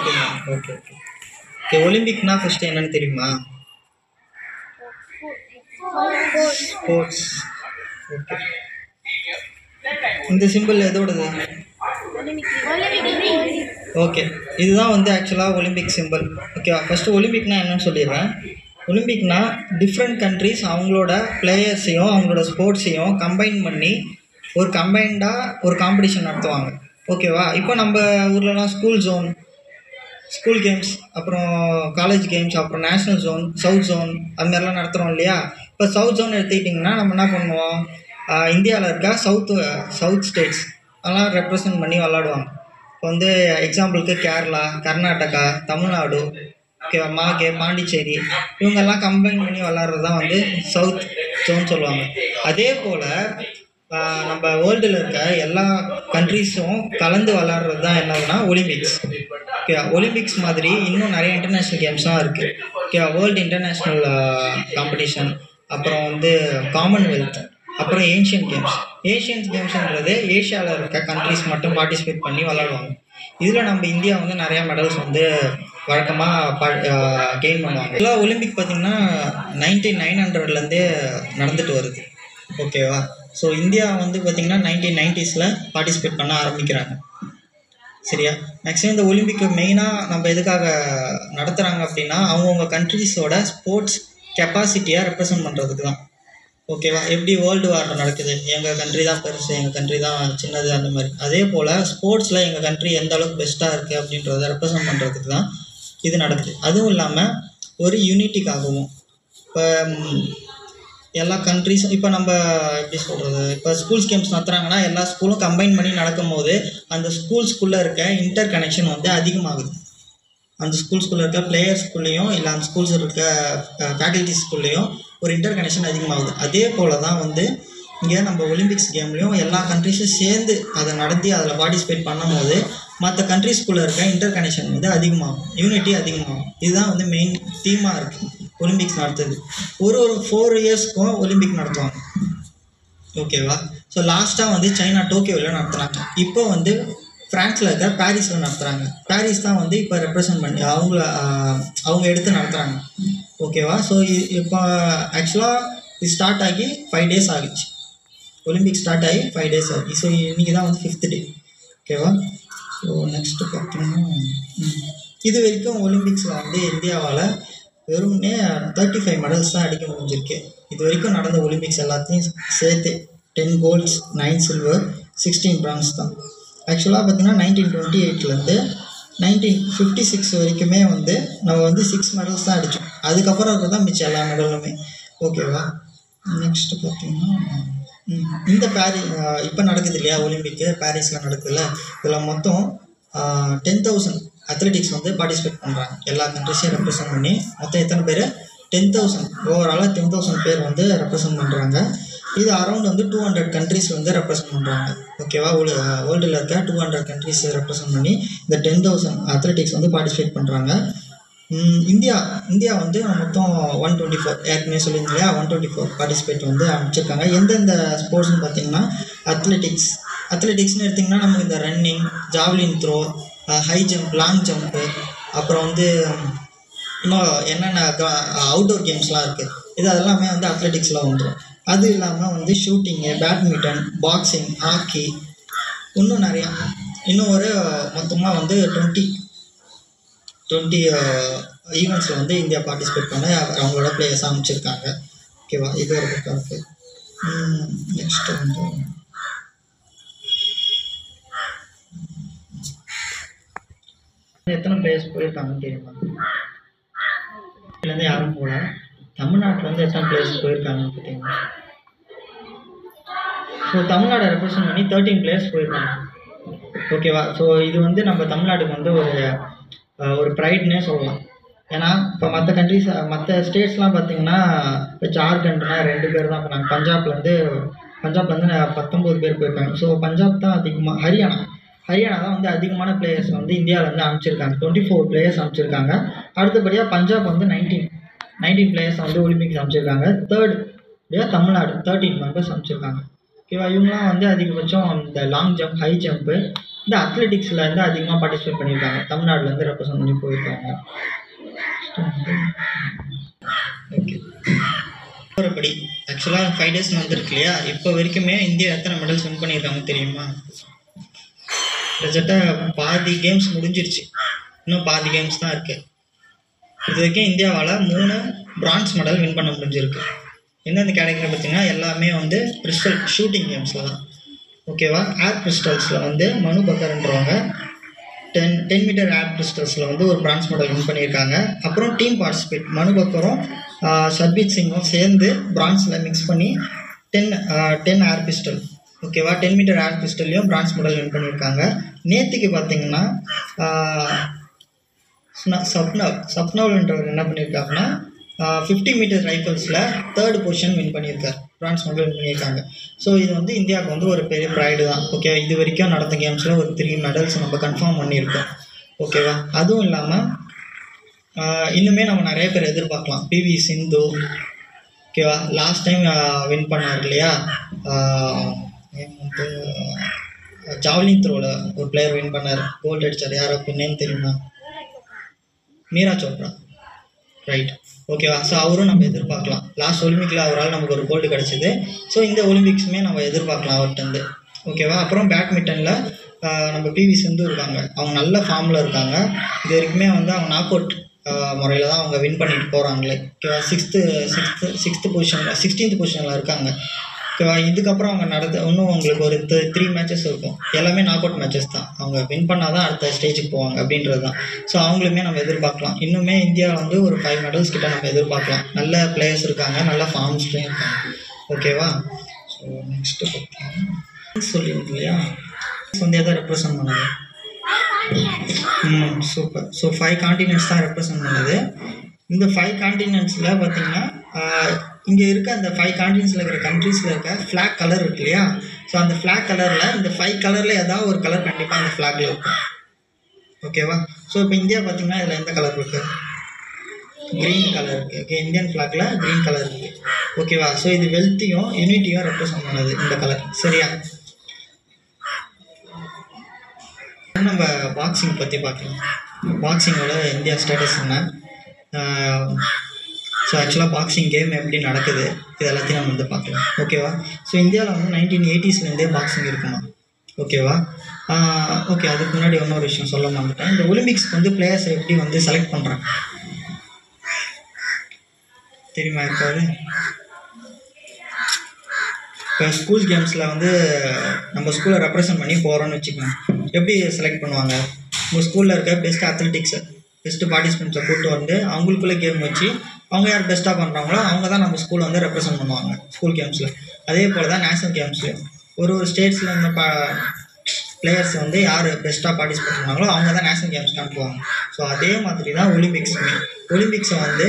அப்படிங்களா? Okay okay okay. ஒலிம்பிக்னா first என்னன்னு தெரியுமா? ஸ்போர்ட்ஸ். ஓகே. இந்த சிம்பிள் எதோடது? ஓகே, இதுதான் வந்து ஆக்சுவலாக ஒலிம்பிக் சிம்பிள். ஓகேவா? ஃபஸ்ட்டு ஒலிம்பிக்னா என்னன்னு சொல்லிடுறேன். ஒலிம்பிக்னா டிஃப்ரெண்ட் கண்ட்ரிஸ் அவங்களோட பிளேயர்ஸையும் அவங்களோட ஸ்போர்ட்ஸையும் கம்பைன் பண்ணி ஒரு கம்பைன்டாக ஒரு காம்படிஷன் நடத்துவாங்க. ஓகேவா? இப்போ நம்ம ஊர்லலாம் ஸ்கூல் கேம்ஸ், அப்புறம் காலேஜ் கேம்ஸ், அப்புறம் நேஷ்னல் ஜோன், சவுத் ஜோன், அது மாதிரிலாம் நடத்துகிறோம் இல்லையா? இப்போ சவுத் ஜோன் எடுத்துக்கிட்டிங்கன்னா நம்ம என்ன பண்ணுவோம், இந்தியாவில் இருக்க சவுத் ஸ்டேட்ஸ் அதெல்லாம் ரெப்ரசன்ட் பண்ணி விளாடுவாங்க. இப்போ வந்து எக்ஸாம்பிளுக்கு கேரளா, கர்நாடகா, தமிழ்நாடு, ஓகேவா, மாகே, பாண்டிச்சேரி, இவங்கெல்லாம் கம்பைன் பண்ணி விளாட்றது தான் வந்து சவுத் ஜோன் சொல்லுவாங்க. அதே போல் நம்ம வேர்ல்டில் இருக்க எல்லா கண்ட்ரீஸும் கலந்து விளாட்றது தான் என்னதுன்னா ஒலிம்பிக்ஸ். ஓகே, ஒலிம்பிக்ஸ் மாதிரி இன்னும் நிறைய இன்டர்நேஷ்னல் கேம்ஸ்லாம் இருக்குது. ஓகே, வேர்ல்டு இன்டர்நேஷ்னல் காம்படிஷன், அப்புறம் வந்து காமன்வெல்த், அப்புறம் ஏஷியன் கேம்ஸ்ன்றது ஏஷியாவில் இருக்க கண்ட்ரிஸ் மட்டும் பார்ட்டிசிபேட் பண்ணி விளாடுவாங்க. இதில் நம்ம இந்தியா வந்து நிறையா மெடல்ஸ் வந்து வழக்கமாக கெயின் பண்ணுவாங்க. எல்லா ஒலிம்பிக் பார்த்திங்கன்னா 1900 நடந்துட்டு வருது. ஓகேவா? ஸோ இந்தியா வந்து பார்த்திங்கன்னா 1990s பார்ட்டிசிபேட் பண்ண ஆரம்பிக்கிறாங்க. சரியா? மேக்ஸிமம் இந்த ஒலிம்பிக்கு மெயினாக நம்ம எதுக்காக நடத்துகிறாங்க அப்படின்னா அவங்கவுங்க கண்ட்ரிஸோட ஸ்போர்ட்ஸ் கெப்பாசிட்டியை ரெப்ரசன்ட் பண்ணுறதுக்கு தான். ஓகேவா? எப்படி வேர்ல்டு வார் நடக்குது, எங்கள் கண்ட்ரி தான் பெருசு, எங்கள் கண்ட்ரி தான் சின்னது, அந்த மாதிரி. அதே போல் ஸ்போர்ட்ஸில் எங்கள் கண்ட்ரி எந்த அளவுக்கு பெஸ்ட்டாக இருக்குது அப்படின்றத ரெப்ரசன்ட் பண்ணுறதுக்கு தான் இது நடக்குது. அதுவும் இல்லாமல் ஒரு யூனிட்டிக்காகவும். இப்போ எல்லா கண்ட்ரிஸும் இப்போ நம்ம எப்படி சொல்கிறது, இப்போ ஸ்கூல்ஸ் கேம்ஸ் நடத்துகிறாங்கன்னா எல்லா ஸ்கூலும் கம்பைன் பண்ணி நடக்கும் போது அந்த ஸ்கூல்ஸ்குள்ளே இருக்க இன்டர் கனெக்ஷன் வந்து அதிகமாகுது. அந்த ஸ்கூல்ஸ்குள்ளே இருக்க பிளேயர்ஸ்குள்ளேயும் இல்லை அந்த ஸ்கூல்ஸ் இருக்க ஃபேக்கல்ட்டிஸ்குள்ளேயும் ஒரு இன்டர் கனெக்ஷன் அதிகமாகுது. அதே போல் தான் வந்து இங்கே நம்ம ஒலிம்பிக்ஸ் கேம்லேயும் எல்லா கண்ட்ரிஸும் சேர்ந்து அதை நடத்தி அதில் பார்ட்டிசிபேட் பண்ணும்போது மற்ற கண்ட்ரிஸ்குள்ளே இருக்க இன்டர் கனெக்ஷன் வந்து அதிகமாகும், யூனிட்டி அதிகமாகும். இதுதான் வந்து மெயின் தீமாக இருக்குது ஒலிம்பிக்ஸ் நடத்துது. ஒரு 4 இயர்ஸ்க்கும் ஒலிம்பிக் நடத்துவாங்க. ஓகேவா? ஸோ லாஸ்ட்டாக வந்து சைனா டோக்கியோவில் நடத்துனாங்க. இப்போ வந்து ஃப்ரான்ஸில் இருக்க பாரிஸில் நடத்துகிறாங்க. பாரிஸ் தான் வந்து இப்போ ரெப்ரசன்ட் பண்ணி அவங்க எடுத்து நடத்துகிறாங்க. ஓகேவா? ஸோ இப்போ ஆக்சுவலாக இது ஸ்டார்ட் ஆகி 5 days ஆகிடுச்சு. ஒலிம்பிக் ஸ்டார்ட் ஆகி 5 days ஆகி. ஸோ இன்றைக்கி தான் வந்து 5th day. ஓகேவா? ஸோ நெக்ஸ்ட்டு பார்த்தீங்கன்னா இது வரைக்கும் ஒலிம்பிக்ஸில் வந்து இந்தியாவால் வெறும்னே 35 மெடல்ஸ் தான் அடிக்க முடிஞ்சிருக்கு. இது வரைக்கும் நடந்த ஒலிம்பிக்ஸ் எல்லாத்தையும் சேர்த்து 10 gold, 9 silver, 16 bronze தான். ஆக்சுவலாக பார்த்திங்கன்னா 1928 1956 வரைக்குமே வந்து நம்ம வந்து 6 மெடல்ஸ் தான் அடித்தோம். அதுக்கப்புறம் இருக்க தான் மிச்சம் எல்லா மெடலுமே. ஓகேவா? நெக்ஸ்ட்டு பார்த்திங்கன்னா இந்த இப்போ நடக்குது இல்லையா ஒலிம்பிக்கு, பாரிஸில் நடக்குதுல்ல, இதில் மொத்தம் 10,000 அத்லெட்டிக்ஸ் வந்து பார்ட்டிசிபேட் பண்ணுறாங்க. எல்லா கண்ட்ரிஸையும் ரெப்ரசன்ட் பண்ணி மொத்தம் எத்தனை பேர்? 10,000. ஓவராலாக 10,000 பேர் வந்து ரெப்ரசன்ட் பண்ணுறாங்க. இது அரௌண்ட் வந்து 200 கண்ட்ரிஸ் வந்து ரெப்ரசன்ட் பண்ணுறாங்க. ஓகேவா? வேர்ல்டில் இருக்க 200 கண்ட்ரிஸ் ரெப்ரசன்ட் பண்ணி இந்த 10,000 அத்லெட்டிக்ஸ் வந்து பார்ட்டிசிபேட் பண்ணுறாங்க. இந்தியா வந்து மொத்தம் 124, ஏற்கனவே சொல்லியிருந்தேன் இல்லையா, 124 பார்ட்டிசிபேட் வந்து அமைச்சிருக்காங்க. எந்தெந்த ஸ்போர்ட்ஸ்னு பார்த்தீங்கன்னா அத்லெட்டிக்ஸ்னு எடுத்திங்கன்னா நமக்கு இந்த running, javelin throw, high jump, long jump, அப்புறம் வந்து இன்னும் என்னென்ன அவுட்டோர் கேம்ஸ்லாம் இருக்குது, இது அதெல்லாமே வந்து அத்லெட்டிக்ஸில் வந்துடும். அது இல்லாமல் வந்து ஷூட்டிங்கு, பேட்மிண்டன், பாக்ஸிங், ஹாக்கி, இன்னும் நிறையா, இன்னும் ஒரு மொத்தமாக வந்து 20 ஈவெண்ட்ஸில் வந்து இந்தியா பார்ட்டிசிபேட் பண்ண அவங்களோட பிளேயர்ஸ் அமைச்சிருக்காங்க. ஓகேவா? இது ஒரு பக்கம் இருக்குது. நெக்ஸ்ட்டு வந்து எத்தனை பிளேயர்ஸ் போயிருக்காங்கன்னு தெரியுமா? இதுலேருந்து யாரும் போகல. தமிழ்நாட்டில் வந்து எத்தனை பிளேயர்ஸ் போயிருக்காங்கன்னு பார்த்தீங்கன்னா, ஸோ தமிழ்நாடை ரெப்ரசன்ட் பண்ணி 13 பிளேயர்ஸ் போயிருக்காங்க. ஓகேவா? ஸோ இது வந்து நம்ம தமிழ்நாட்டுக்கு வந்து ஒரு ப்ரைட்னே சொல்லலாம். ஏன்னா இப்போ மற்ற ஸ்டேட்ஸ்லாம் பார்த்திங்கன்னா இப்போ ஜார்க்கண்ட்னா 2 பேர் தான் போனாங்க. பஞ்சாப்லேருந்து 19 பேர் போயிருக்காங்க. ஸோ பஞ்சாப் தான் அதிகமாக, ஹரியானா தான் வந்து அதிகமான பிளேயர்ஸ் வந்து இந்தியாவிலேருந்து அனுப்பிச்சிருக்காங்க. 24 பிளேயர்ஸ் அனுப்பிச்சிருக்காங்க. அடுத்தபடியாக பஞ்சாப் வந்து 19 பிளேயர்ஸ் வந்து ஒலிம்பிக்ஸ் அனுப்பிச்சிருக்காங்க. தேர்ட் தமிழ்நாடு 13 மெம்பர்ஸ் அனுப்பிச்சிருக்காங்க. ஓகேவா? இவங்களாம் வந்து அதிகபட்சம் இந்த லாங் ஜம்ப், ஹை ஜம்ப்பு, இந்த அத்லெட்டிக்ஸில் வந்து அதிகமாக பார்ட்டிசிபேட் பண்ணியிருக்காங்க. தமிழ்நாடுலேருந்து ரெப்ரசன்ட் பண்ணி போயிருக்காங்க. ஓகே, படி ஆக்சுவலாக 5 days வந்துருக்கு இல்லையா, இப்போ வரைக்குமே இந்தியா எத்தனை மெடல்ஸ் வின் பண்ணியிருக்காங்க தெரியுமா? கிட்டத்தட்ட பாதி கேம்ஸ் முடிஞ்சிருச்சு, இன்னும் பாதி கேம்ஸ் தான் இருக்குது. இது வரைக்கும் இந்தியாவால் 3 பிரான்ஸ் மெடல் வின் பண்ண முடிஞ்சிருக்கு. எந்தெந்த கேட்டகரி பார்த்தீங்கன்னா எல்லாமே வந்து பிஸ்டல் ஷூட்டிங் கேம்ஸில் தான். ஓகேவா? ஏர் பிஸ்டல்ஸில் வந்து மனு பக்கர்ன்றவங்க 10 மீட்டர் ஏர் பிஸ்டல்ஸில் வந்து ஒரு பிரான்ஸ் மெடல் வின் பண்ணியிருக்காங்க. அப்புறம் டீம் பார்ட்டிசிபேட் மனு பக்கரும் சர்பீத் சிங்கும் சேர்ந்து பிரான்ஸில் மிக்ஸ் பண்ணி 10 ஏர் பிஸ்டல், ஓகேவா, 10 மீட்டர் ஏர் பிஸ்டல்லையும் பிரான்ஸ் மெடல் வின் பண்ணியிருக்காங்க. நேற்றுக்கு பார்த்தீங்கன்னா சப்னவ்ன்றவர் என்ன பண்ணியிருக்காருன்னா 50 மீட்டர் ரைஃபிள்ஸில் 3rd பொசிஷன் வின் பண்ணியிருக்காரு, பிரான்ஸ் மெடல் வின் பண்ணியிருக்காங்க. ஸோ இது வந்து இந்தியாவுக்கு வந்து ஒரு பெரிய ப்ரைடு தான். ஓகே, இது வரைக்கும் நடந்த கேம்ஸில் ஒரு 3 மெடல்ஸ் நம்ம கன்ஃபார்ம் பண்ணியிருக்கோம். ஓகேவா? அதுவும் இல்லாமல் இன்னுமே நம்ம நிறைய பேர் எதிர்பார்க்கலாம். பிவி சிந்து, ஓகேவா, லாஸ்ட் டைம் வின் பண்ணார் இல்லையா, வந்து ஜாவ்லின் த்ரோவில் ஒரு பிளேயர் வின் பண்ணார், கோல்டு அடித்தார். யாரோ நேம் தெரியுமா? மீரா சோப்ரா, ரைட். ஓகேவா? ஸோ அவரும் நம்ம எதிர்பார்க்கலாம். லாஸ்ட் ஒலிம்பிக்கில் அவரால் நமக்கு ஒரு கோல்டு கிடச்சிது. ஸோ இந்த ஒலிம்பிக்ஸுமே நம்ம எதிர்பார்க்கலாம் அவர்கிட்டருந்து. ஓகேவா? அப்புறம் பேட்மிண்டனில் நம்ம பிவி சிந்து இருக்காங்க, அவங்க நல்ல ஃபார்மில் இருக்காங்க. இது வரைக்குமே வந்து அவங்க நாக் அவுட் முறையில் தான் அவங்க வின் பண்ணிட்டு போகிறாங்களே. ஓகேவா? 16th பொசிஷனில் இருக்காங்க. ஓகேவா? இதுக்கப்புறம் அவங்க இன்னும் அவங்களுக்கு ஒரு 3 மேட்சஸ் இருக்கும், எல்லாமே நாக் அவுட் மேட்சஸ் தான். அவங்க வின் பண்ணால் தான் அடுத்த ஸ்டேஜுக்கு போவாங்க அப்படின்றது தான். ஸோ அவங்களுமே நம்ம எதிர்பார்க்கலாம். இன்னுமே இந்தியா வந்து ஒரு 5 மெடல்ஸ் கிட்ட நம்ம எதிர்பார்க்கலாம். நல்ல பிளேயர்ஸ் இருக்காங்க, நல்ல ஃபார்ம்ஸ்லேயும் இருக்காங்க. ஓகேவா? ஸோ நெக்ஸ்ட்டு பார்த்தீங்கன்னா சொல்லியிருக்கு இல்லையா, இந்தியா தான் ரெப்ரசன்ட் பண்ணுது. சூப்பர். ஸோ 5 காண்டினென்ட்ஸ் தான் ரெப்ரசன்ட் பண்ணுது. இந்த 5 காண்டினென்ட்ஸில் பார்த்தீங்கன்னா இங்கே இருக்க அந்த 5 காண்டினென்ட்ஸில் இருக்கிற கண்ட்ரீஸில் இருக்க ஃப்ளாக் கலர் இருக்கு இல்லையா, ஸோ அந்த ஃப்ளாக் கலரில் இந்த 5 கலரில் ஏதாவது ஒரு கலர் கண்டிப்பாக அந்த ஃப்ளாகில் இருக்கும். ஓகேவா? ஸோ இப்போ இந்தியா பார்த்தீங்கன்னா இதில் எந்த கலர் இருக்குது? க்ரீன் கலர் இருக்குது. ஓகே, இந்தியன் ஃப்ளாகில் க்ரீன் கலர் இருக்குது. ஓகேவா? ஸோ இது வெல்த்தையும் யூனிட்டியும் ரெப்ரசன்ட் பண்ணுது இந்த கலர். சரியா? நம்ம பாக்ஸிங் பற்றி பார்க்கலாம். பாக்ஸிங்கோட இந்தியா ஸ்டேட்டஸ் என்ன? ஸோ ஆக்சுவலாக பாக்ஸிங் கேம் எப்படி நடக்குது இது எல்லாத்தையும் நம்ம வந்து பார்க்கலாம். ஓகேவா? ஸோ இந்தியாவில் வந்து 1980s பாக்ஸிங் இருக்குமா? ஓகேவா? ஓகே, அதுக்கு முன்னாடி இன்னொரு விஷயம் சொல்ல மாட்டேன். இந்த ஒலிம்பிக்ஸ்க்கு வந்து பிளேயர்ஸை எப்படி வந்து செலக்ட் பண்ணுறாங்க தெரியுமா? இருக்காது. இப்போ ஸ்கூல் கேம்ஸில் வந்து நம்ம ஸ்கூலை ரெப்ரசன்ட் பண்ணி போகிறோன்னு வச்சுக்கோங்க, எப்படி செலக்ட் பண்ணுவாங்க? உங்கள் ஸ்கூலில் இருக்க பெஸ்ட் அத்லெட்டிக்ஸை, பெஸ்ட்டு பார்ட்டிசிபெண்ட்ஸை கூப்பிட்டு வந்து அவங்களுக்குள்ளே கேம் வச்சு அவங்க யார் பெஸ்ட்டாக பண்ணுறாங்களோ அவங்க தான் நம்ம ஸ்கூலை வந்து ரெப்ரசன்ட் பண்ணுவாங்க ஸ்கூல் கேம்ஸில். அதே போல் தான் நேஷ்னல் கேம்ஸ்லையும் ஒரு ஸ்டேட்ஸில் இந்த பிளேயர்ஸ் வந்து யார் பெஸ்ட்டாக பார்ட்டிசிபேட் பண்ணாங்களோ அவங்க தான் நேஷ்னல் கேம்ஸ்க்கு அனுப்புவாங்க. ஸோ அதே மாதிரி தான் ஒலிம்பிக்ஸுமே. ஒலிம்பிக்ஸை வந்து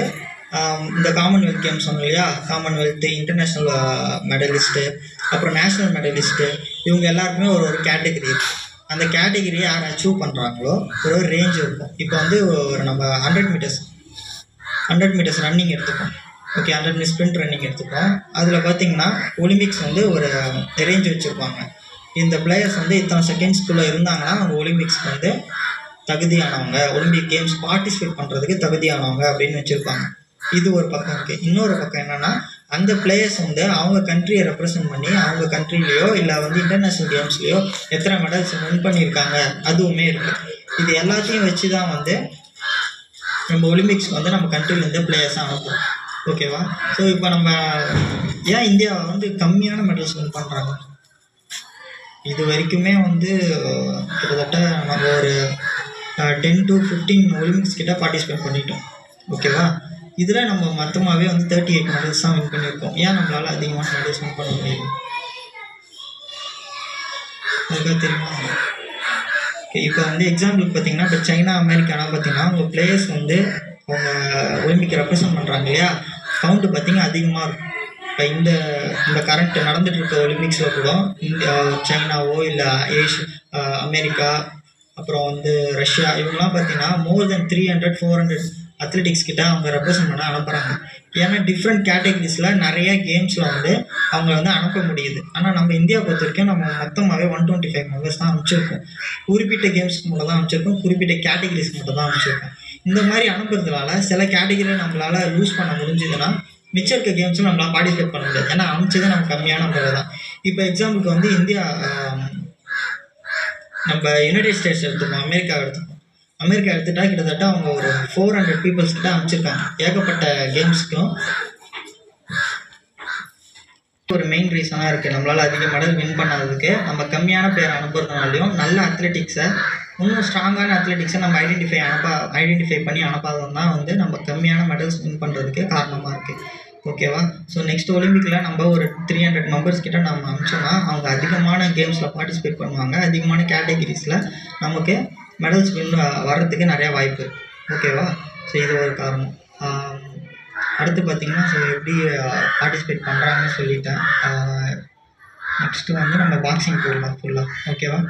இந்த காமன்வெல்த் கேம்ஸ் சொன்னோம் இல்லையா, காமன்வெல்த்து, இன்டர்நேஷ்னல் மெடலிஸ்ட்டு, அப்புறம் நேஷ்னல் மெடலிஸ்ட்டு, இவங்க எல்லாருக்குமே ஒரு கேட்டகரி இருக்குது. அந்த கேட்டகரியை யார் அச்சீவ் பண்ணுறாங்களோ ஒரு ரேஞ்ச் இருக்கும். இப்போ வந்து ஒரு நம்ம 100 மீட்டர்ஸ் ரன்னிங் எடுத்துப்போம். ஓகே, 100 மீட்டர் ஸ்ப்ரிண்ட் ரன்னிங் எடுத்துப்போம். அதில் பார்த்தீங்கன்னா ஒலிம்பிக்ஸ் வந்து ஒரு ரேஞ்ச் வச்சுருப்பாங்க. இந்த பிளேயர்ஸ் வந்து இத்தனை செகண்ட்ஸ்குள்ளே இருந்தாங்கன்னா அவங்க ஒலிம்பிக்ஸ்க்கு வந்து தகுதியானவங்க, ஒலிம்பிக் கேம்ஸ் பார்ட்டிசிபேட் பண்ணுறதுக்கு தகுதியானவங்க அப்படின்னு வச்சுருப்பாங்க. இது ஒரு பக்கம் இருக்குது. இன்னொரு பக்கம் என்னென்னா அந்த பிளேயர்ஸ் வந்து அவங்க கண்ட்ரியை ரெப்ரசன்ட் பண்ணி அவங்க கண்ட்ரிலேயோ இல்லை வந்து இன்டர்நேஷ்னல் கேம்ஸ்லேயோ எத்தனை மெடல்ஸ் வின் பண்ணியிருக்காங்க அதுவுமே இருக்குது. இது எல்லாத்தையும் வச்சு தான் வந்து நம்ம ஒலிம்பிக்ஸ்க்கு வந்து நம்ம கண்ட்ரிலேருந்து பிளேயர்ஸாக அனுப்புவோம். ஓகேவா? ஸோ இப்போ நம்ம ஏன் இந்தியாவை வந்து கம்மியான மெடல்ஸ் வின் பண்ணுறாங்க? இது வரைக்குமே வந்து கிட்டத்தட்ட நம்ம ஒரு 10 to 15 ஒலிம்பிக்ஸ் கிட்ட பார்ட்டிசிபேட் பண்ணிட்டோம். ஓகேவா? இதில் நம்ம மொத்தமாகவே வந்து 38 மெடல்ஸ் தான் வின் பண்ணியிருக்கோம். ஏன் நம்மளால் அதிகமான மெடல்ஸ் வின் பண்ண முடியும்? அதுக்காக தெரியுமா? ஓகே, இப்போ வந்து எக்ஸாம்பிளுக்கு பார்த்தீங்கன்னா இப்போ சைனா, அமெரிக்காலாம் பார்த்தீங்கன்னா அவங்க பிளேயர்ஸ் வந்து அவங்க ஒலிம்பிக் ரெப்ரசன்ட் பண்ணுறாங்க இல்லையா, கவுண்ட்டு பார்த்தீங்கன்னா அதிகமாக இருக்கும். இப்போ இந்த கரண்ட் நடந்துகிட்டு இருக்க ஒலிம்பிக்ஸில் கூட சைனாவோ இல்லை அமெரிக்கா, அப்புறம் வந்து ரஷ்யா, இவங்கெல்லாம் பார்த்தீங்கன்னா மோர் தென் 300-400 அத்லெட்டிக்ஸ் கிட்ட அவங்க ரெப்ரசன்ட் பண்ண அனுப்புகிறாங்க. ஏன்னா டிஃப்ரெண்ட் கேட்டகரிஸில் நிறைய கேம்ஸில் வந்து அவங்க வந்து அனுப்ப முடியுது. ஆனால் நம்ம இந்தியா பொறுத்த வரைக்கும் நம்ம மொத்தமாகவே 125 மெம்பர்ஸ் தான் அனுப்பிச்சிருக்கோம். குறிப்பிட்ட கேம்ஸ்க்கு மட்டும் தான் அனுப்பிச்சிருக்கோம், குறிப்பிட்ட கேட்டகரிஸ்க்கு மட்டும் தான் அனுப்பிச்சிருக்கோம். இந்த மாதிரி அனுப்புறதுனால சில கேட்டகரியில் நம்மளால் லூஸ் பண்ண முடிஞ்சதுன்னா மிச்சம் இருக்க கேம்ஸும் நம்மளால் பார்ட்டிசிபேட் பண்ண முடியாது. ஏன்னா அனுப்பிச்சது நம்ம கம்மியான முறை தான். இப்போ எக்ஸாம்பிளுக்கு வந்து இந்தியா நம்ம யுனைடெட் ஸ்டேட்ஸ் எடுத்துப்போம், அமெரிக்கா எடுத்துட்டா கிட்டத்தட்ட அவங்க ஒரு 400 பீப்புள்ஸ் கிட்ட அனுப்பிச்சிருக்காங்க. ஏகப்பட்ட கேம்ஸ்க்கும் ஒரு மெயின் ரீசனாக இருக்குது. நம்மளால் அதிக மெடல் வின் பண்ணாததுக்கு நம்ம கம்மியான பேர் அனுப்புறதுனாலையும் நல்ல அத்லெட்டிக்ஸை இன்னும் ஸ்ட்ராங்கான அத்லெட்டிக்ஸை நம்ம ஐடென்டிஃபை பண்ணி அனுப்பாதது தான் வந்து நம்ம கம்மியான மெடல்ஸ் வின் பண்ணுறதுக்கு காரணமாக இருக்குது. ஓகேவா? ஸோ நெக்ஸ்ட் ஒலிம்பிக்கில் நம்ம ஒரு 300 மெம்பர்ஸ் கிட்ட நம்ம அனுப்பிச்சோன்னா அவங்க அதிகமான கேம்ஸில் பார்ட்டிசிபேட் பண்ணுவாங்க. அதிகமான கேட்டகிரிஸில் நமக்கு மெடல்ஸ் வின் வர்றதுக்கு நிறையா வாய்ப்பு. ஓகேவா? ஸோ இது ஒரு காரணம். அடுத்து பார்த்திங்கன்னா ஸோ எப்படி பார்ட்டிசிபேட் பண்ணுறாங்கன்னு சொல்லிட்டேன். நெக்ஸ்ட்டு வந்து நம்ம பாக்ஸிங் போடலாம் ஃபுல்லாக. ஓகேவா?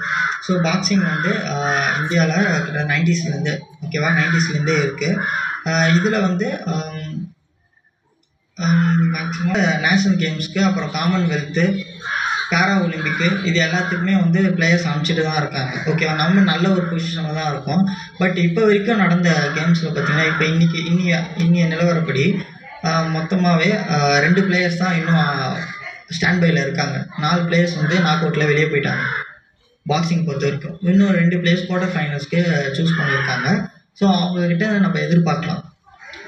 ஸோ பாக்ஸிங் வந்து இந்தியாவில் கிட்ட 90ஸ்லேருந்து ஓகேவா 90ஸ்லேருந்தே இருக்குது. இதில் வந்து மேக்ஸிமம் நேஷ்னல் கேம்ஸ்க்கு அப்புறம் காமன்வெல்த்து பேரா ஒலிம்பிக்கு இது எல்லாத்துக்குமே வந்து பிளேயர்ஸ் அனுப்பிச்சிட்டு தான் இருக்காங்க. ஓகேவா? நம்ம நல்ல ஒரு பொசிஷனில் தான் இருக்கோம். பட் இப்போ வரைக்கும் நடந்த கேம்ஸில் பார்த்திங்கன்னா இப்போ இன்னைய நிலவரப்படி மொத்தமாகவே 2 பிளேயர்ஸ் தான் இன்னும் ஸ்டாண்ட் பையில் இருக்காங்க. 4 பிளேயர்ஸ் வந்து நாக் அவுட்டில் வெளியே போயிட்டாங்க பாக்ஸிங் பொறுத்த வரைக்கும். இன்னும் 2 பிளேயர்ஸ் குவார்ட்டர் ஃபைனல்ஸ்க்கு சூஸ் பண்ணியிருக்காங்க. ஸோ அவங்கக்கிட்ட நம்ம எதிர்பார்க்கலாம்,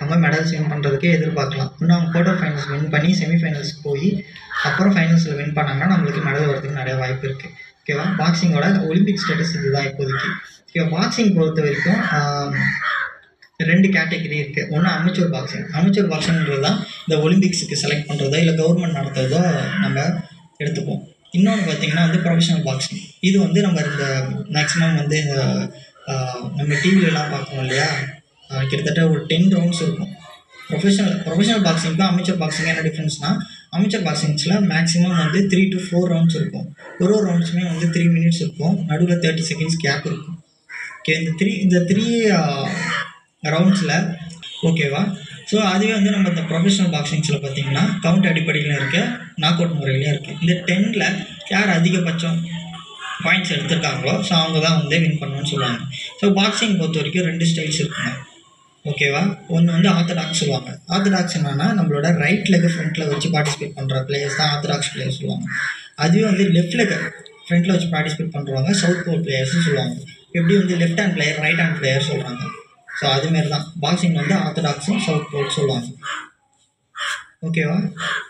அவங்க மெடல்ஸ் வின் பண்ணுறதுக்கே எதிர்பார்க்கலாம். இன்னும் அவங்க குவார்ட்டர் ஃபைனல்ஸ் வின் பண்ணி செமிஃபைனல்ஸ்க்கு போய் அப்புறம் ஃபைனல்ஸில் வின் பண்ணாங்கன்னா நம்மளுக்கு மெடல் வரதுக்கு நிறைய வாய்ப்பு இருக்குது. ஓகேவா? பாக்ஸிங்கோட ஒலிம்பிக் ஸ்டேட்டஸ் இதுதான் இப்போதைக்கு. ஓகேவா? பாக்ஸிங் பொறுத்த வரைக்கும் 2 கேட்டகரி இருக்குது. ஒன்று அமெச்சூர் பாக்ஸிங்கிறது தான் இந்த ஒலிம்பிக்ஸுக்கு செலக்ட் பண்ணுறதோ இல்லை கவர்மெண்ட் நடத்துறதோ நம்ம எடுத்துப்போம். இன்னொன்று பார்த்திங்கன்னா வந்து ப்ரொஃபஷனல் பாக்ஸிங். இது வந்து நம்ம இந்த மேக்ஸிமம் வந்து இந்த நம்ம டிவிலலாம் பார்க்கணும் இல்லையா, கிட்டத்தட்ட ஒரு 10 ரவுண்ட்ஸ் இருக்கும். ப்ரொஃபஷனல் பாக்ஸிங்க்கும் அமெச்சூர் பாக்ஸிங் என்ன டிஃப்ரென்ஸ்னால் அமெச்சூர் பாக்ஸிங்ஸில் மேக்ஸிமம் வந்து 3 to 4 ரவுண்ட்ஸ் இருக்கும். ஒரு ரவுண்ட்ஸுமே வந்து 3 minutes இருக்கும். நடுவில் 30 seconds கேப் இருக்கும். ஓகே, இந்த த்ரீ ரவுண்ட்ஸில் ஓகேவா? ஸோ அதுவே வந்து நம்ம இந்த ப்ரொஃபஷனல் பாக்ஸிங்ஸில் பார்த்திங்கன்னா கவுண்ட் அடிப்படையில் இருக்குது, நாக் அவுட் முறையிலையும் இருக்குது. இந்த 10ல் யார் அதிகபட்சம் பாயிண்ட்ஸ் எடுத்திருக்காங்களோ ஸோ அவங்க தான் வந்து வின் பண்ணணும்னு சொல்லுவாங்க. ஸோ பாக்ஸிங் பொறுத்த வரைக்கும் 2 ஸ்டைல்ஸ் இருக்குங்க. ஓகேவா? ஒன்று வந்து ஆர்த்தடாக்ஸ் சொல்லுவாங்க. ஆர்த்தடாக்ஸ் என்னன்னா நம்மளோட ரைட் லெக் ஃப்ரண்ட்டில் வச்சு பார்ட்டிசிபேட் பண்ணுற பிளேயர்ஸ் தான் ஆர்த்தடாக்ஸ் பிளேயர்ஸ் சொல்லுவாங்க. அதுவே வந்து லெஃப்ட் லெக் ஃப்ரண்ட்டில் வச்சு பார்ட்டிசிபேட் பண்ணுறவங்க சவுத் போல் பிளேயர்ஸ்னு சொல்லுவாங்க. எப்படி வந்து left hand player right hand player சொல்கிறாங்க. ஸோ அதுமாரி தான் பாக்ஸிங் வந்து ஆர்த்தடாக்ஸும் சவுத் போல் சொல்லுவாங்க. ஓகேவா?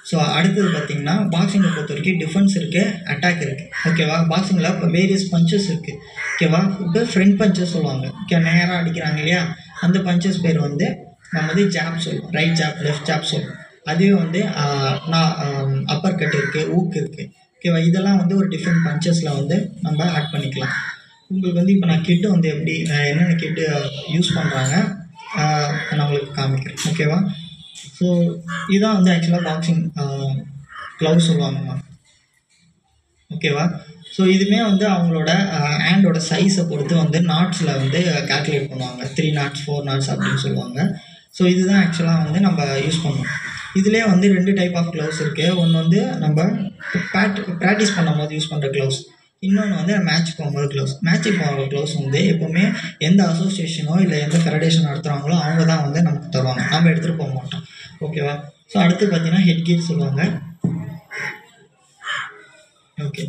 ஸோ அடுத்தது பார்த்திங்கன்னா பாக்ஸிங்கை பொறுத்த வரைக்கும் டிஃபென்ஸ் இருக்குது, அட்டாக் இருக்குது. ஓகேவா? பாக்ஸிங்கில் இப்போ வேரியஸ் பஞ்சஸ் இருக்குது. ஓகேவா? இப்போ ஃப்ரண்ட் பஞ்சஸ் சொல்லுவாங்க. ஓகே, நேராக அடிக்கிறாங்க இல்லையா, அந்த பஞ்சஸ் பேர் வந்து நம்ம வந்து ஜாப் சொல்லுவோம். ரைட் ஜாப், லெஃப்ட் ஜாப் சொல்லுவோம். அதுவே வந்து அப்பர் கட் இருக்குது, ஊக்கு இருக்குது. ஓகேவா? இதெல்லாம் வந்து ஒரு டிஃப்ரெண்ட் பஞ்சஸில் வந்து நம்ம ஆட் பண்ணிக்கலாம். உங்களுக்கு வந்து இப்போ நான் கிட்டு வந்து எப்படி என்னென்ன கிட்டு யூஸ் பண்ணுறாங்க நான் உங்களுக்கு காமிக்கிறேன். ஓகேவா? ஸோ இதுதான் வந்து ஆக்சுவலாக பாக்ஸிங் க்ளவுஸ் சொல்லுவாங்கம்மா. ஓகேவா? ஸோ இதுவுமே வந்து அவங்களோட ஹேண்டோட சைஸை பொறுத்து வந்து நாட்ஸில் வந்து கால்குலேட் பண்ணுவாங்க. 3 knots 4 knots அப்படின்னு சொல்லுவாங்க. ஸோ இதுதான் ஆக்சுவலாக வந்து நம்ம யூஸ் பண்ணுவோம். இதிலே வந்து 2 டைப் ஆஃப் க்ளவுஸ் இருக்குது. ஒன்று வந்து நம்ம ப்ராக்டிஸ் பண்ணும் போது யூஸ் பண்ணுற க்ளவுஸ், இன்னொன்று வந்து மேட்ச் போகும்போது க்ளவுஸ். மேட்ச்சுக்கு போகிற க்ளவுஸ் வந்து எப்போவுமே எந்த அசோசியேஷனோ இல்லை எந்த ஃபெடரேஷன் நடத்துகிறாங்களோ அவங்க தான் வந்து நமக்கு தருவாங்க, நம்ம எடுத்துகிட்டு போக மாட்டோம். ஓகேவா? ஸோ அடுத்து பார்த்தீங்கன்னா ஹெட் கியர் சொல்லுவாங்க. ஓகே,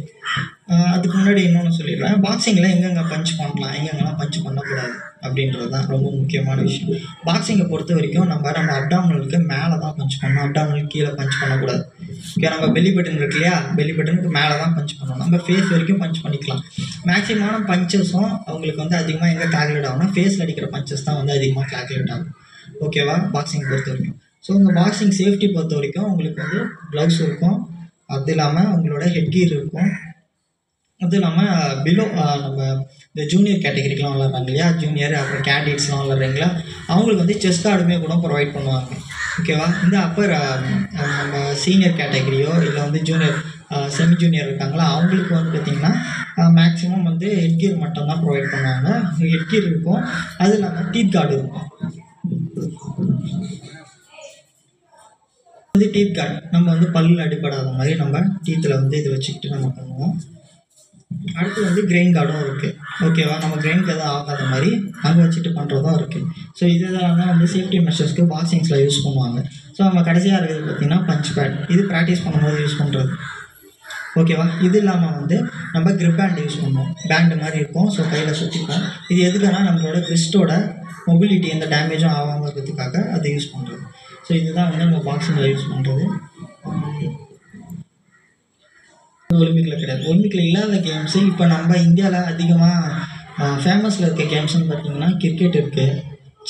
அதுக்கு முன்னாடி இன்னொன்று சொல்லிடுறேன். பாக்ஸிங்கில் எங்கெங்கே பஞ்ச் பண்ணலாம், எங்கெங்கெல்லாம் பஞ்ச் பண்ணக்கூடாது அப்படின்றது தான் ரொம்ப முக்கியமான விஷயம். பாக்ஸிங்கை பொறுத்த வரைக்கும் நம்ம அப்டாமினலுக்கு மேலே தான் பஞ்ச் பண்ணணும், அப்டாமினலுக்கு கீழே பஞ்ச் பண்ணக்கூடாது. ஓகே, நம்ம பெல்லி பட்டன் இருக்கு இல்லையா, பெல்லி பட்டனுக்கு மேலே தான் பஞ்ச் பண்ணணும். நம்ம ஃபேஸ் வரைக்கும் பஞ்ச் பண்ணிக்கலாம். மேக்ஸிமமான பஞ்சஸும் அவங்களுக்கு வந்து அதிகமாக எங்கே கால்குலேட் ஆகும்னா ஃபேஸில் அடிக்கிற பஞ்சஸ் தான் வந்து அதிகமாக கால்குலேட் ஆகும். ஓகேவா? பாக்ஸிங் பொறுத்த வரைக்கும். ஸோ உங்கள் பாக்ஸிங் சேஃப்டி பொறுத்த வரைக்கும் உங்களுக்கு வந்து க்ளவுஸ் இருக்கும், அது இல்லாமல் உங்களோட ஹெட் கியர் இருக்கும், அது இல்லாமல் பிலோ நம்ம இந்த ஜூனியர் கேட்டகரிக்கெலாம் விளாட்றாங்க இல்லையா, ஜூனியர் அப்புறம் கேண்டிடேட்ஸ்லாம் விளாட்றீங்களா, அவங்களுக்கு வந்து செஸ் கார்டுமே கூட ப்ரொவைட் பண்ணுவாங்க. ஓகேவா? இந்த அப்பர் நம்ம சீனியர் கேட்டகரியோ இல்லை வந்து ஜூனியர் செமி ஜூனியர் இருக்காங்களா, அவங்களுக்கு வந்து பார்த்திங்கன்னா மேக்ஸிமம் வந்து ஹெட் கியர் மட்டும்தான் ப்ரொவைட் பண்ணுவாங்க. ஹெட் கியர் இருக்கும், அது இல்லாமல் டீத் கார்டு இருக்கும். வந்து டீத் கார்டு, நம்ம வந்து பல்லில் அடிபடாத மாதிரி நம்ம டீத்தில் வந்து இது வச்சுக்கிட்டு நம்ம பண்ணுவோம். அடுத்து வந்து கிரெயின் கார்டும் இருக்குது. ஓகேவா, நம்ம கிரெயினுக்கு எதுவும் ஆகாத மாதிரி அங்கே வச்சுட்டு பண்ணுறதும் இருக்குது. ஸோ இதெல்லாம் தான் வந்து சேஃப்டி மெஷர்ஸ்க்கு பாக்ஸிங்ஸில் யூஸ் பண்ணுவாங்க. ஸோ நம்ம கடைசியாக இருக்கிறது பார்த்திங்கன்னா பஞ்ச் பேட். இது ப்ராக்டிஸ் பண்ணும்போது யூஸ் பண்ணுறது. ஓகேவா, இது இல்லாமல் வந்து நம்ம கிரிப் பேண்ட் யூஸ் பண்ணுவோம். பேண்டு மாதிரி இருக்கும், ஸோ கையில் சுற்றிப்போம். இது எதுக்குன்னா நம்மளோட ரிஸ்ட்டோட மொபிலிட்டி எந்த டேமேஜும் ஆகாமல் இருக்கிறதுக்காக அதை யூஸ் பண்ணுறது. ஸோ இதுதான் வந்து நம்ம பாக்ஸிங்கில் யூஸ் பண்ணுறது. ஒலிம்பிக்கில் கிடையாது. ஒலிம்பிக்கில் இல்லாத கேம்ஸு இப்போ நம்ம இந்தியாவில் அதிகமாக ஃபேமஸில் இருக்க கேம்ஸ்னு பார்த்திங்கன்னா கிரிக்கெட் இருக்குது,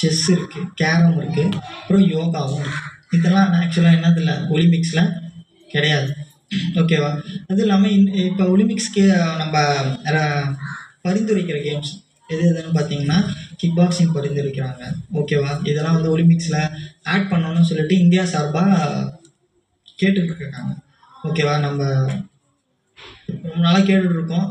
செஸ் இருக்குது, கேரம் இருக்குது, அப்புறம் யோகாவும் இருக்குது. இதெல்லாம் ஆக்சுவலாக என்னதில்லை ஒலிம்பிக்ஸில் கிடையாது. ஓகேவா, அது இல்லாமல் இப்போ ஒலிம்பிக்ஸ்க்கு நம்ம பரிந்துரைக்கிற கேம்ஸ் எதுன்னு பார்த்தீங்கன்னா கிக் பாக்ஸிங் பரிந்துரைக்கிறாங்க. ஓகேவா, இதெல்லாம் வந்து ஒலிம்பிக்ஸில் ஆட் பண்ணணும்னு சொல்லிட்டு இந்தியா சார்பாக கேட்டுட்ருக்காங்க. ஓகேவா, நம்ம ரொம்ப நாளாக கேட்டுட்ருக்கோம்,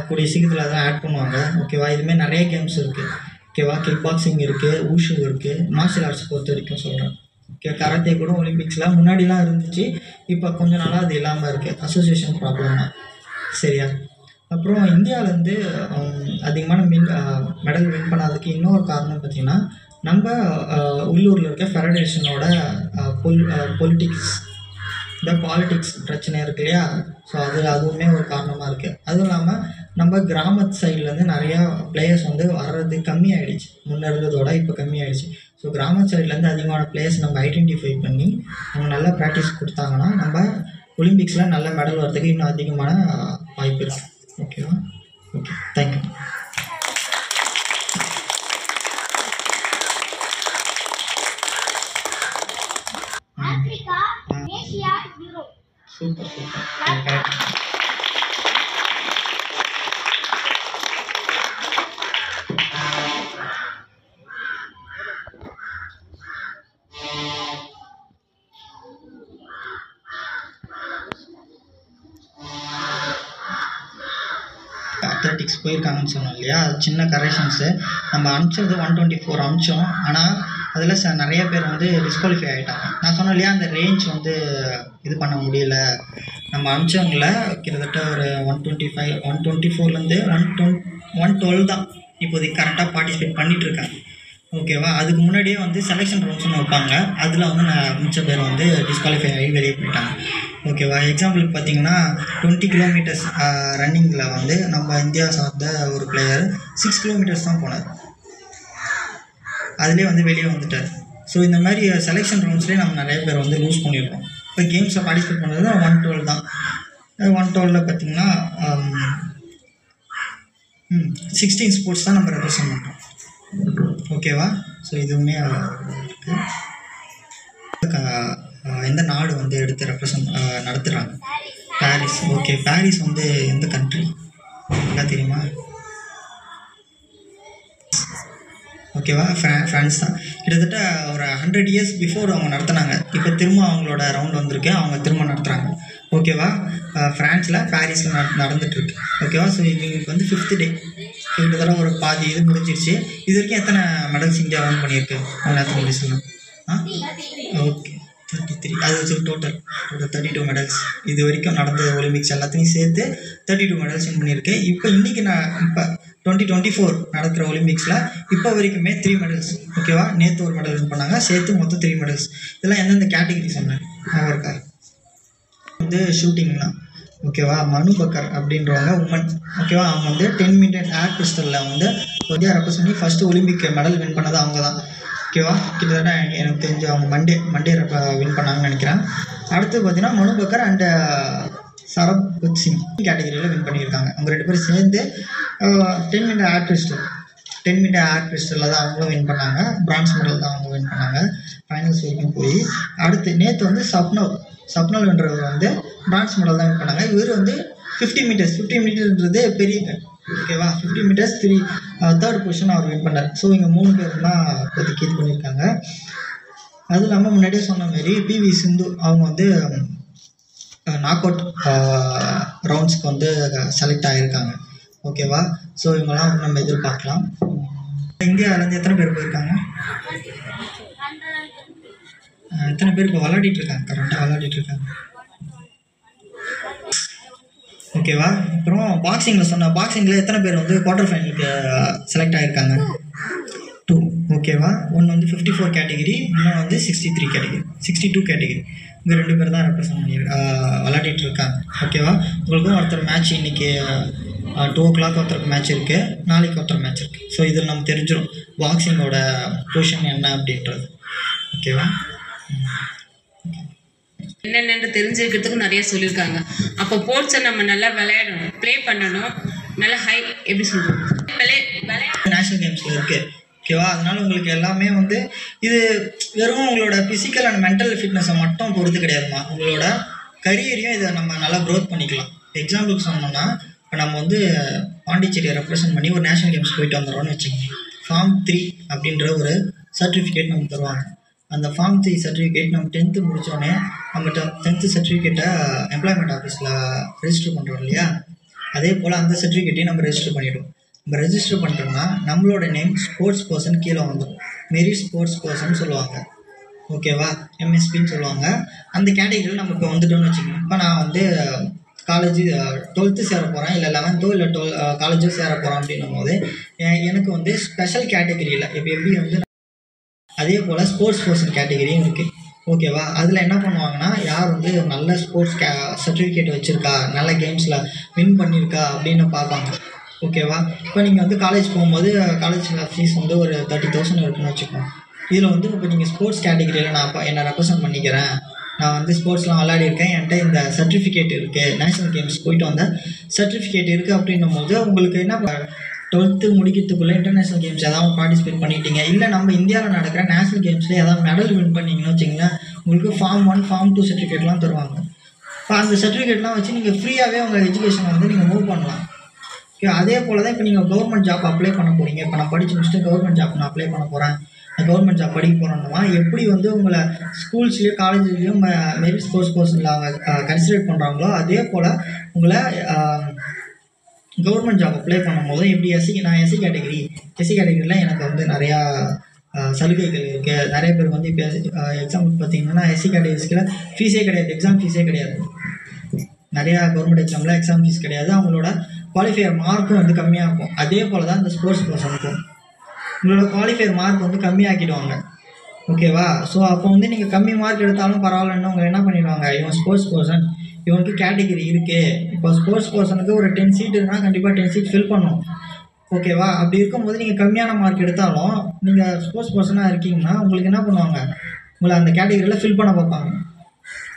கூடிய சீக்கிரத்தில் அதெல்லாம் ஆட் பண்ணுவாங்க. ஓகேவா, இதுமாதிரி நிறைய கேம்ஸ் இருக்குது. ஓகேவா, கிக் பாக்ஸிங் இருக்குது, ஊஷு இருக்குது, மார்ஷியல் ஆர்ட்ஸ் பொறுத்த வரைக்கும் சொல்கிறேன். ஓகே, கராத்தே கூட ஒலிம்பிக்ஸில் முன்னாடிலாம் இருந்துச்சு, இப்போ கொஞ்சம் நாளாக அது இல்லாமல் இருக்குது, அசோசியேஷன் ப்ராப்ளம் தான். சரியா, அப்புறம் இந்தியாவிலேருந்து அதிகமான மெடல் வின் பண்ணாததுக்கு இன்னொரு காரணம் பார்த்திங்கன்னா நம்ம உள்ளூரில் இருக்க ஃபெடரேஷனோட பாலிட்டிக்ஸ் பிரச்சனை இருக்கு இல்லையா. ஸோ அதுவுமே ஒரு காரணமாக இருக்குது. அதுவும் இல்லாமல் நம்ம கிராமத்து சைட்லேருந்து நிறையா பிளேயர்ஸ் வந்து வர்றது கம்மியாகிடுச்சு, முன்னே இருந்ததோட இப்போ கம்மியாகிடுச்சு. ஸோ கிராமத்து சைட்லேருந்து அதிகமான பிளேயர்ஸ் நம்ம ஐடென்டிஃபை பண்ணி அவங்க நல்லா ப்ராக்டிஸ் கொடுத்தாங்கன்னா நம்ம ஒலிம்பிக்ஸில் நல்ல மெடல் வர்றதுக்கு இன்னும் அதிகமான வாய்ப்பு இருக்குது. ஓகேவா, okay, thank you. Super super. Athletics போயிருக்காங்கன்னு சொன்னோம் இல்லையா, அது சின்ன கரெக்ஷன்ஸு. நம்ம அனுப்பிச்சது 124 அனுப்பிச்சோம், ஆனால் அதில் நிறைய பேர் வந்து டிஸ்குவாலிஃபை ஆகிட்டாங்க. நான் சொன்னேன் இல்லையா, அந்த ரேஞ்ச் வந்து இது பண்ண முடியல. நம்ம அனுப்பிச்சவங்கள கிட்டத்தட்ட ஒரு 125 124லேருந்து 112 தான் இப்போதைக்கு கரெக்டாக பார்ட்டிசிபேட் பண்ணிகிட்ருக்காங்க. ஓகேவா, அதுக்கு முன்னாடியே வந்து செலெக்ஷன் ரவுண்ட்ஸ்னு வைப்பாங்க, அதில் வந்து நான் மிச்ச பேர் வந்து டிஸ்குவாலிஃபை ஆகி வெளியே போயிட்டாங்க. ஓகேவா, எக்ஸாம்பிளுக்கு பார்த்தீங்கன்னா 20 கிலோமீட்டர்ஸ் ரன்னிங்கில் வந்து நம்ம இந்தியா சார்ந்த ஒரு பிளேயர் 6 கிலோமீட்டர்ஸ் தான் போனார், அதிலே வந்து வெளியே வந்துட்டார். ஸோ இந்த மாதிரி செலெக்ஷன் ரவுண்ட்ஸ்லேயே நம்ம நிறைய பேர் வந்து லூஸ் பண்ணியிருக்கோம். இப்போ கேம்ஸில் பார்ட்டிசிபேட் பண்ணுறது 112 தான். 112ல் பார்த்திங்கன்னா 16 ஸ்போர்ட்ஸ் தான் நம்ம ரெப்ரசன்ட் பண்ணுறோம். ஓகேவா, ஸோ இதுவுமே இருக்குது. எந்த நாடு வந்து எடுத்து ரெப்ரசன்ட் நடத்துகிறாங்க? பாரிஸ். ஓகே, பாரிஸ் வந்து எந்த கண்ட்ரி எல்லாம் தெரியுமா? ஓகேவா, ஃப்ரான்ஸ் தான். கிட்டத்தட்ட ஒரு 100 இயர்ஸ் பிஃபோர் அவங்க நடத்துனாங்க, இப்போ திரும்ப அவங்களோட ரவுண்ட் வந்திருக்கு, அவங்க திரும்ப நடத்துகிறாங்க. ஓகேவா, ஃப்ரான்ஸில் பாரிஸில் நடந்துகிட்ருக்கு. ஓகேவா, ஸோ இவங்களுக்கு வந்து 5th டே, கிட்டத்தட்ட ஒரு பாதி இது முடிஞ்சிருச்சு. இது வரைக்கும் எத்தனை மெடல்ஸ் இந்தியா வின் பண்ணியிருக்கு அவங்க நேரத்துக்கு முன்னாடி சொல்லணும்? ஓகே, 33. அது வச்சு டோட்டல் 32 மெடல்ஸ் இது வரைக்கும் நடந்த ஒலிம்பிக்ஸ் எல்லாத்தையும் சேர்த்து 32 மெடல்ஸ் வின் பண்ணியிருக்கு. இப்போ இன்றைக்கி இப்போ 2024 நடக்கிற ஒலிம்பிக்ஸில் இப்போ வரைக்குமே 3 மெடல்ஸ். ஓகேவா, நேற்று ஒரு மெடல் வின் பண்ணாங்க, சேர்த்து மொத்தம் 3 மெடல்ஸ். இதெல்லாம் எந்தெந்த கேட்டகிரி சொன்னேன் அவங்க இருக்கா வந்து ஷூட்டிங்லாம். ஓகேவா, மனு பக்கர் அப்படின்றவங்க உமன். ஓகேவா, அவங்க வந்து 10 மீட்டர் ஏர் பிஸ்டலில் வந்து இந்தியா ரெப்ரசன்ட் பண்ணி ஃபஸ்ட்டு ஒலிம்பிக் மெடல் வின் பண்ணது அவங்க தான். ஓகேவா, கிட்டத்தட்ட எனக்கு தெரிஞ்சு அவங்க மண்டே வின் பண்ணாங்கன்னு நினைக்கிறேன். அடுத்து பார்த்தீங்கன்னா மனு பக்கர் அண்டு சரப்ஜித் சிங் கேட்டகிரியில் வின் பண்ணியிருக்காங்க. அவங்க 2 பேரும் சேர்ந்து 10 மீட்டர் ஏர் பிஸ்டலில் தான் அவங்களும் வின் பண்ணாங்க. பிரான்ஸ் மெடல் தான் அவங்க வின் பண்ணாங்க ஃபைனல்ஸ் வரைக்கும் போய். அடுத்து நேற்று வந்து சப்னல்ன்றவர் வந்து பிரான்ஸ் மெடல் தான் வின் பண்ணாங்க. இவர் வந்து 50 மீட்டர்ன்றது பெரிய, ஓகேவா, 50 மீட்டர்ஸ் 3rd பொசிஷன் அவர் வின் பண்ணார். ஸோ இங்கே 3 பேர் தான் இப்போதைக்கு இது பண்ணியிருக்காங்க. அதுவும் இல்லாமல் முன்னாடியே சொன்ன மாதிரி பிவி சிந்து அவங்க வந்து நாக் அவுட் ரவுண்ட்ஸ்க்கு வந்து செலக்ட் ஆகியிருக்காங்க. ஓகேவா, ஸோ இவங்கெல்லாம் வந்து நம்ம எதிர்பார்க்கலாம். இந்தியாவிலேருந்து எத்தனை பேர் போயிருக்காங்க? எத்தனை பேர் இப்போ விளையாடிட்டு இருக்காங்க, கரெக்டாக விளையாடிட்டு இருக்காங்க? ஓகேவா. அப்புறம் பாக்ஸிங்கில் பாக்ஸிங்கில் எத்தனை பேர் வந்து குவார்டர் ஃபைனலுக்கு செலக்ட் ஆகியிருக்காங்க? 2. ஓகேவா. ஒன்று வந்து 54 கேட்டகிரி, இன்னொன்று வந்து 63 கேட்டகிரி, 62 கேட்டகிரி. இங்கே 2 பேர் தான் ரெப்ரசன்ட் பண்ணி விளையாடிட்டு இருக்காங்க. ஓகேவா. உங்களுக்கும் ஒருத்தர் மேட்ச் இன்றைக்கி 2 o'clock ஒருத்தருக்கு மேட்ச் இருக்குது, நாளைக்கு ஒருத்தர் மேட்ச் இருக்குது. ஸோ இதில் நம்ம தெரிஞ்சிடும் பாக்ஸிங்கோட பொசிஷன் என்ன அப்படின்றது. ஓகேவா. என்னென்னு தெரிஞ்சுக்கிறதுக்கு நிறைய சொல்லியிருக்காங்க. அப்போ ஸ்போர்ட்ஸை நம்ம நல்லா விளையாடணும், ப்ளே பண்ணணும், நல்லா எப்படி சொல்கிறோம், நேஷ்னல் கேம்ஸில் இருக்குது. ஓகேவா. அதனால் உங்களுக்கு எல்லாமே வந்து இது வெறும் உங்களோட ஃபிசிக்கல் அண்ட் மென்டல் ஃபிட்னஸை மட்டும் பொறுத்து கிடையாதுமா, உங்களோட கரியரையும் இதை நம்ம நல்லா க்ரோத் பண்ணிக்கலாம். எக்ஸாம்பிளுக்கு சொன்னோம்னா, இப்போ நம்ம வந்து பாண்டிச்சேரியை ரெப்ரசன்ட் பண்ணி ஒரு நேஷ்னல் கேம்ஸ் போயிட்டு வந்துடுறோம்னு வச்சுக்கோங்க. ஃபார்ம் 3 அப்படின்ற ஒரு சர்டிஃபிகேட் நமக்கு தருவாங்க. அந்த ஃபார்ம் 3 சர்டிஃபிகேட் நம்ம 10th முடித்தோடனே நம்ம 10th சர்டிஃபிகேட்டை எம்ப்ளாய்மெண்ட் ஆஃபீஸில் ரெஜிஸ்டர் பண்ணுறோம் இல்லையா, அதே போல் அந்த சர்டிஃபிகேட்டையும் நம்ம ரெஜிஸ்டர் பண்ணிவிடுவோம். நம்ம ரெஜிஸ்டர் பண்ணுறோம்னா நம்மளோட நேம் ஸ்போர்ட்ஸ் பர்சன் கீழே வந்துடும். மெரிட் ஸ்போர்ட்ஸ் பர்சன் சொல்லுவாங்க. ஓகேவா. எம்எஸ்பின்னு சொல்லுவாங்க. அந்த கேட்டகிரியில் நம்ம இப்போ வந்துட்டோம்னு வச்சுக்கோங்க. இப்போ நான் வந்து காலேஜ் 12th சேர போகிறேன், இல்லை 11th இல்லை காலேஜோ சேர போகிறேன் அப்படின்னும் போது எனக்கு வந்து ஸ்பெஷல் கேட்டகிரியில் எப்படி வந்து அதே போல் ஸ்போர்ட்ஸ் பர்சன் கேட்டகிரியும் இருக்குது. ஓகேவா. அதில் என்ன பண்ணுவாங்கன்னா, யார் வந்து நல்ல ஸ்போர்ட்ஸ் சர்டிஃபிகேட் வச்சுருக்கா, நல்ல கேம்ஸில் வின் பண்ணியிருக்கா அப்படின்னு பார்ப்பாங்க. ஓகேவா. இப்போ நீங்கள் வந்து காலேஜ் போகும்போது காலேஜில் ஃபீஸ் வந்து ஒரு 30,000 இருக்குன்னு வச்சுக்கோங்க. இதில் வந்து இப்போ நீங்கள் ஸ்போர்ட்ஸ் கேட்டகிரியில் நான் என்னை ரெப்ரசன்ட் பண்ணிக்கிறேன், நான் வந்து ஸ்போர்ட்ஸ்லாம் விளையாடிருக்கேன், என்கிட்ட இந்த சர்டிஃபிகேட் இருக்குது, நேஷ்னல் கேம்ஸ் போயிட்டு வந்த சர்டிஃபிகேட் இருக்குது அப்படின்னும் போது உங்களுக்கு என்ன 12th முடிக்கிறதுக்குள்ளே இன்டர்நேஷ்னல் கேம்ஸ் ஏதாவது பார்ட்டிசிபேட் பண்ணிட்டீங்க, இல்லை நம்ம இந்தியாவில் நடக்கிற நேஷ்னல் கேம்ஸில் ஏதாவது மெடல் வின் பண்ணிங்கன்னு வச்சிங்களேன், உங்களுக்கு ஃபார்ம் 1 ஃபார்ம் 2 சர்டிஃபிகேட்லாம் தருவாங்க. இப்போ அந்த சர்டிஃபிகேட்லாம் வச்சு நீங்கள் ஃப்ரீயாகவே உங்கள் எஜுகேஷனை வந்து நீங்கள் மூவ் பண்ணலாம். ஓகே. அதே போல் தான் இப்போ நீங்கள் கவர்மெண்ட் ஜாப் அப்ளை பண்ண போகிறீங்க. இப்போ நான் படித்து முடிச்சுட்டு கவர்மெண்ட் ஜாப் நான் அப்ளை பண்ண போகிறேன், கவர்மெண்ட் ஜாப் படிக்க போகிறோம்னா எப்படி வந்து உங்களை ஸ்கூல்ஸ்லேயும் காலேஜ்லேயும் மெரிட் ஸ்போர்ட்ஸ் பர்சனில் அவங்க கன்சிடர் பண்ணுறாங்களோ, அதே போல் உங்களை கவர்மெண்ட் ஜாப் அப்ளை பண்ணும்போது எப்படி நான் எஸ்சி கேட்டகிரியில் எனக்கு வந்து நிறையா சலுகைகள் இருக்குது. நிறைய பேர் வந்து இப்போ எக்ஸாம்பிள் பார்த்தீங்கன்னா எஸ்சி கேட்டகிரிஸ்க்கு ஃபீஸே கிடையாது, எக்ஸாம் ஃபீஸே கிடையாது. நிறையா கவர்மெண்ட் எக்ஸாமில் எக்ஸாம் ஃபீஸ் கிடையாது. அவங்களோட குவாலிஃபையர் மார்க்கும் வந்து கம்மியாக இருக்கும். அதே போல் தான் இந்த ஸ்போர்ட்ஸ் பர்சனுக்கும் உங்களோட குவாலிஃபையர் மார்க் வந்து கம்மியாக்கிடுவாங்க. ஓகேவா. ஸோ அப்போ வந்து நீங்கள் கம்மி மார்க் எடுத்தாலும் பரவாயில்லன்னு அவங்க என்ன பண்ணிடுவாங்க, இவன் ஸ்போர்ட்ஸ் பர்சன், இவனுக்கு கேட்டகிரி இருக்குது. இப்போ ஸ்போர்ட்ஸ் பர்சனுக்கு ஒரு 10 சீட் இருந்தால் கண்டிப்பாக 10 சீட் ஃபில் பண்ணும். ஓகேவா. அப்படி இருக்கும்போது நீங்கள் கம்மியான மார்க் எடுத்தாலும் நீங்கள் ஸ்போர்ட்ஸ் பர்சனாக இருக்கீங்கன்னா உங்களுக்கு என்ன பண்ணுவாங்க, உங்களை அந்த கேட்டகிரியில் ஃபில் பண்ண பார்ப்பாங்க.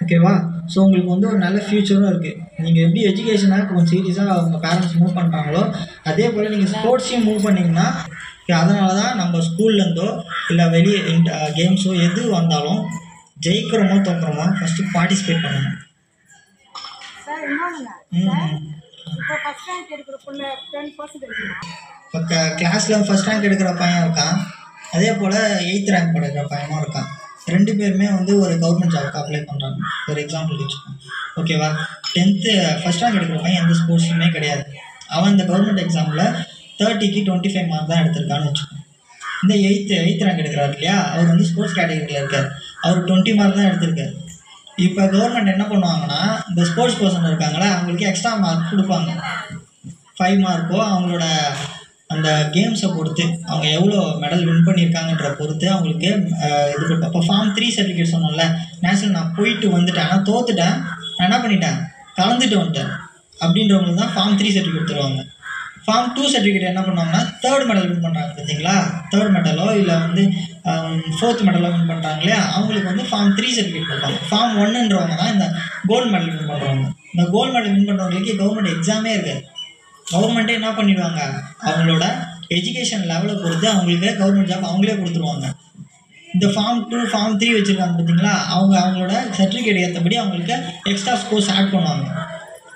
ஓகேவா. ஸோ உங்களுக்கு வந்து ஒரு நல்ல ஃப்யூச்சரும் இருக்குது. நீங்கள் எப்படி எஜுகேஷனாக கொஞ்சம் சீரியஸாக அவங்க பேரண்ட்ஸ் மூவ் பண்ணுறாங்களோ அதே போல் நீங்கள் ஸ்போர்ட்ஸையும் மூவ் பண்ணிங்கன்னா, அதனால தான் நம்ம ஸ்கூல்லேருந்தோ இல்லை வெளியே கேம்ஸோ எது வந்தாலும் ஜெயிக்கிறோமோ தோக்குறோமோ ஃபஸ்ட்டு பார்ட்டிசிபேட் பண்ணணும். இப்போ கிளாஸில் ஃபஸ்ட் ரேங்க் எடுக்கிற பையன் இருக்கான், அதே போல் 8th ரேங்க் எடுக்கிற பையனும் இருக்கான். 2 பேருமே வந்து ஒரு கவர்மெண்ட் ஜாபுக்கு அப்ளை பண்ணுறாங்க. ஒரு எக்ஸாம்பிள் வச்சுக்கோங்க. ஓகேவா. 10th ஃபஸ்ட் ரேங்க் எடுக்கிற பையன் எந்த ஸ்போர்ட்ஸுமே கிடையாது. அவன் இந்த கவர்மெண்ட் எக்ஸாமில் 30க்கு 25 மார்க் தான் எடுத்திருக்கான்னு வச்சுக்கோங்க. இந்த 8th ரேங்க் எடுக்கிறார் இல்லையா, அவர் வந்து ஸ்போர்ட்ஸ் கேட்டகரியில் இருக்கார், அவர் 20 மார்க் தான் எடுத்திருக்காரு. இப்போ கவர்மெண்ட் என்ன பண்ணுவாங்கன்னா, இந்த ஸ்போர்ட்ஸ் பர்சன் இருக்காங்களே அவங்களுக்கு எக்ஸ்ட்ரா மார்க் கொடுப்பாங்க. 5 மார்க்கோ அவங்களோட அந்த கேம்ஸை பொறுத்து, அவங்க எவ்வளோ மெடல் வின் பண்ணியிருக்காங்கன்ற பொறுத்து அவங்களுக்கு இது கொடுப்போம். இப்போ ஃபார்ம் 3 சர்டிஃபிகேட் சொன்னோம்ல, நேஷனல் நான் போயிட்டு வந்துட்டேன், ஆனால் தோத்துட்டேன், நான் என்ன பண்ணிட்டேன், கலந்துட்டு வந்துட்டேன் அப்படின்றவங்களுக்கு தான் ஃபார்ம் 3 சர்டிஃபிகேட் தருவாங்க. ஃபார்ம் 2 சர்டிஃபிகேட் என்ன பண்ணுவாங்கன்னா, 3rd மெடல் வின் பண்ணுறாங்க பார்த்தீங்களா, 3rd மெடலோ இல்லை வந்து 4th மெடலோ வின் பண்ணுறாங்க இல்லையா, அவங்களுக்கு வந்து ஃபார்ம் 3 சர்டிஃபிகேட் கொடுப்பாங்க. ஃபார்ம் 1ன்றவங்க தான் இந்த கோல்டு மெடல் வின் பண்ணுறவங்க. இந்த கோல்டு மெடல் வின் பண்ணுறவங்களுக்கு கவர்மெண்ட் எக்ஸாமே இருக்காது. கவர்மெண்ட்டே என்ன பண்ணிடுவாங்க, அவங்களோட எஜுகேஷன் லெவலை பொறுத்து அவங்களுக்கு கவர்மெண்ட் ஜாப் அவங்களே கொடுத்துருவாங்க. இந்த ஃபார்ம் 2 ஃபார்ம் 3 வச்சுருக்காங்க பார்த்தீங்களா, அவங்களோட சர்டிஃபிகேட் ஏற்றபடி அவங்களுக்கு எக்ஸ்ட்ரா ஸ்கோர்ஸ் ஆட் பண்ணுவாங்க.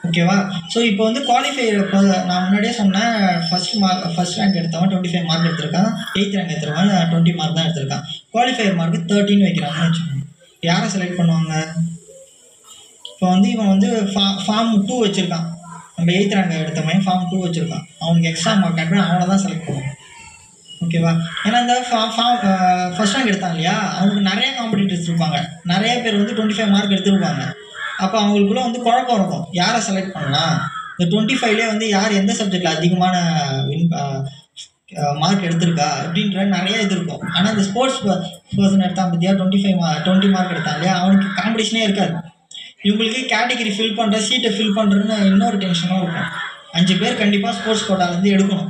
ஓகேவா. ஸோ இப்போ வந்து குவாலிஃபையர், இப்போ நான் முன்னாடியே சொன்னேன், ஃபஸ்ட் ரேங்க் எடுத்தவன் 25 மார்க் எடுத்திருக்கான், 8th ரேங்க் எடுத்துருவான் 20 மார்க் தான் எடுத்திருக்கான். குவாலிஃபையர் மார்க்கு 13 வைக்கிறாங்கன்னு வச்சுக்கோங்க. யாரை செலக்ட் பண்ணுவாங்க, இப்போ வந்து இவன் வந்து ஃபார்ம் 2 வச்சுருக்கான், நம்ம 8th ரேங்க் எடுத்தவன் ஃபார்ம் 2 வச்சுருக்கான், அவனுக்கு எக்ஸ்ட்ரா மார்க் ஆட் பண்ணி அவனை தான் செலக்ட் பண்ணுவான். ஓகேவா? ஏன்னா இந்த ஃபர்ஸ்ட் ரேங்க் எடுத்தாங்க இல்லையா, அவங்களுக்கு நிறைய காம்படிட்டர்ஸ் இருப்பாங்க. நிறைய பேர் வந்து 25 மார்க் எடுத்துருப்பாங்க. அப்போ அவங்களுக்குள்ள வந்து குழப்பம் இருக்கும், யாரை செலக்ட் பண்ணலாம். இந்த 25லேயே வந்து யார் எந்த சப்ஜெக்டில் அதிகமான மார்க் எடுத்திருக்கா அப்படின்ற நிறைய இது இருக்கும். ஆனால் இந்த ஸ்போர்ட்ஸ் பர்சன் எடுத்தான் பற்றியா 20 மார்க் எடுத்தான் இல்லையா, அவனுக்கு காம்படிஷனே இருக்காது. இவங்களுக்கு கேட்டகிரி ஃபில் பண்ணுற, சீட்டை ஃபில் பண்ணுறதுன்னு இன்னொரு டென்ஷனும் இருக்கும். 5 பேர் கண்டிப்பாக ஸ்போர்ட்ஸ் கோட்டாலேருந்து எடுக்கணும்.